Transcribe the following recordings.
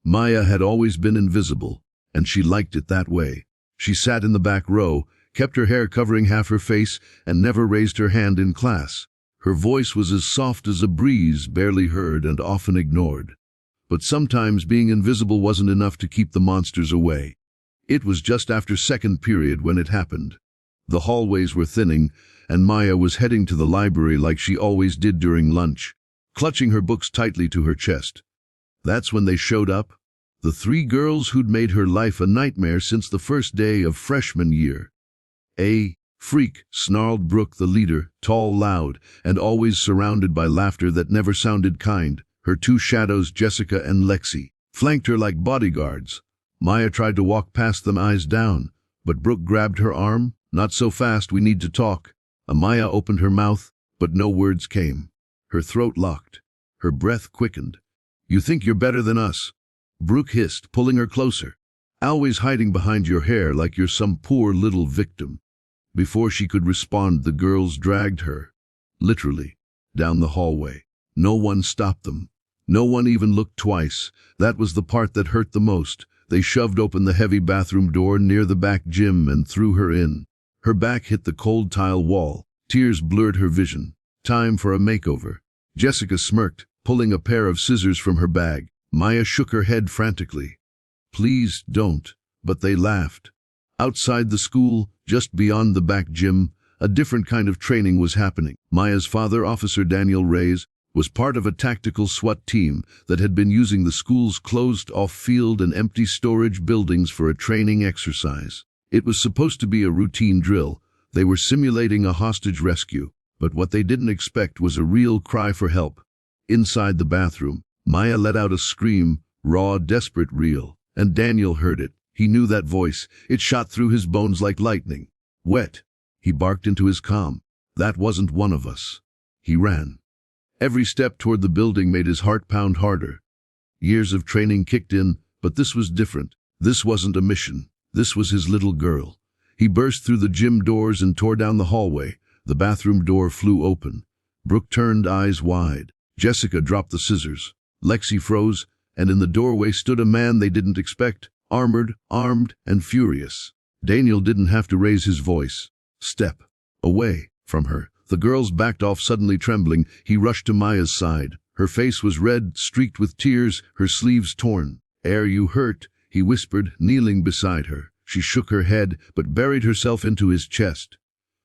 Maya had always been invisible, and she liked it that way. She sat in the back row, kept her hair covering half her face, and never raised her hand in class. Her voice was as soft as a breeze, barely heard and often ignored. But sometimes being invisible wasn't enough to keep the monsters away. It was just after second period when it happened. The hallways were thinning, and Maya was heading to the library like she always did during lunch, clutching her books tightly to her chest. That's when they showed up. The three girls who'd made her life a nightmare since the first day of freshman year. Freak, snarled Brooke, the leader, tall, loud, and always surrounded by laughter that never sounded kind. Her two shadows, Jessica and Lexi, flanked her like bodyguards. Maya tried to walk past them, eyes down, but Brooke grabbed her arm. "Not so fast, we need to talk." Maya opened her mouth, but no words came. Her throat locked. Her breath quickened. "You think you're better than us?" Brooke hissed, pulling her closer. "Always hiding behind your hair like you're some poor little victim." Before she could respond, the girls dragged her, literally, down the hallway. No one stopped them. No one even looked twice. That was the part that hurt the most. They shoved open the heavy bathroom door near the back gym and threw her in. Her back hit the cold tile wall. Tears blurred her vision. Time for a makeover. Jessica smirked, pulling a pair of scissors from her bag. Maya shook her head frantically. "Please don't." But they laughed. Outside the school, just beyond the back gym, a different kind of training was happening. Maya's father, Officer Daniel Reyes, was part of a tactical SWAT team that had been using the school's closed-off field and empty storage buildings for a training exercise. It was supposed to be a routine drill. They were simulating a hostage rescue, but what they didn't expect was a real cry for help. Inside the bathroom, Maya let out a scream, raw, desperate, real, and Daniel heard it. He knew that voice. It shot through his bones like lightning. "Wet," he barked into his comm. "That wasn't one of us." He ran. Every step toward the building made his heart pound harder. Years of training kicked in, but this was different. This wasn't a mission. This was his little girl. He burst through the gym doors and tore down the hallway. The bathroom door flew open. Brooke turned, eyes wide. Jessica dropped the scissors. Lexi froze, and in the doorway stood a man they didn't expect, armored, armed, and furious. Daniel didn't have to raise his voice. "Step away from her." The girls backed off, suddenly trembling. He rushed to Maya's side. Her face was red, streaked with tears, her sleeves torn. "Are you hurt?" he whispered, kneeling beside her. She shook her head, but buried herself into his chest.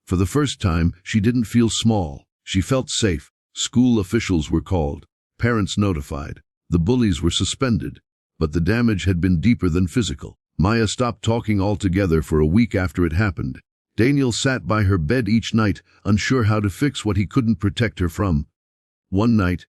For the first time, she didn't feel small. She felt safe. School officials were called. Parents notified. The bullies were suspended. But the damage had been deeper than physical. Maya stopped talking altogether for a week after it happened. Daniel sat by her bed each night, unsure how to fix what he couldn't protect her from. One night,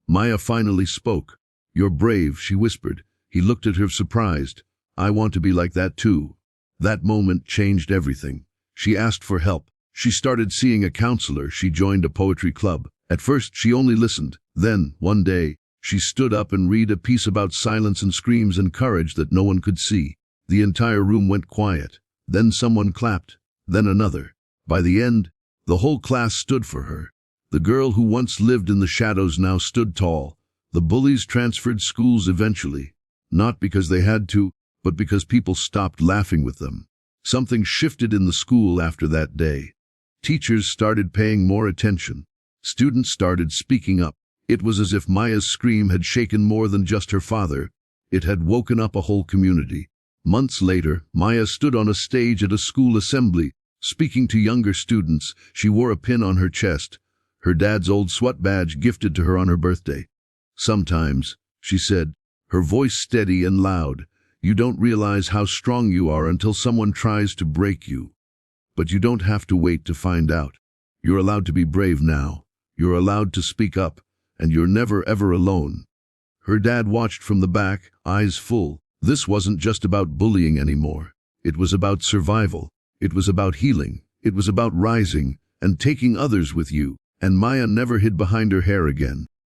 Maya finally spoke. "You're brave," she whispered. He looked at her surprised. "I want to be like that too." That moment changed everything. She asked for help. She started seeing a counselor. She joined a poetry club. At first, she only listened. Then, one day, she stood up and read a piece about silence and screams and courage that no one could see. The entire room went quiet. Then someone clapped. Then another. By the end, the whole class stood for her. The girl who once lived in the shadows now stood tall. The bullies transferred schools eventually. Not because they had to, but because people stopped laughing with them. Something shifted in the school after that day. Teachers started paying more attention. Students started speaking up. It was as if Maya's scream had shaken more than just her father. It had woken up a whole community. Months later, Maya stood on a stage at a school assembly, speaking to younger students. She wore a pin on her chest, her dad's old SWAT badge gifted to her on her birthday. "Sometimes," she said, her voice steady and loud, "you don't realize how strong you are until someone tries to break you. But you don't have to wait to find out. You're allowed to be brave now. You're allowed to speak up, and you're never ever alone." Her dad watched from the back, eyes full. This wasn't just about bullying anymore. It was about survival. It was about healing. It was about rising and taking others with you. And Maya never hid behind her hair again.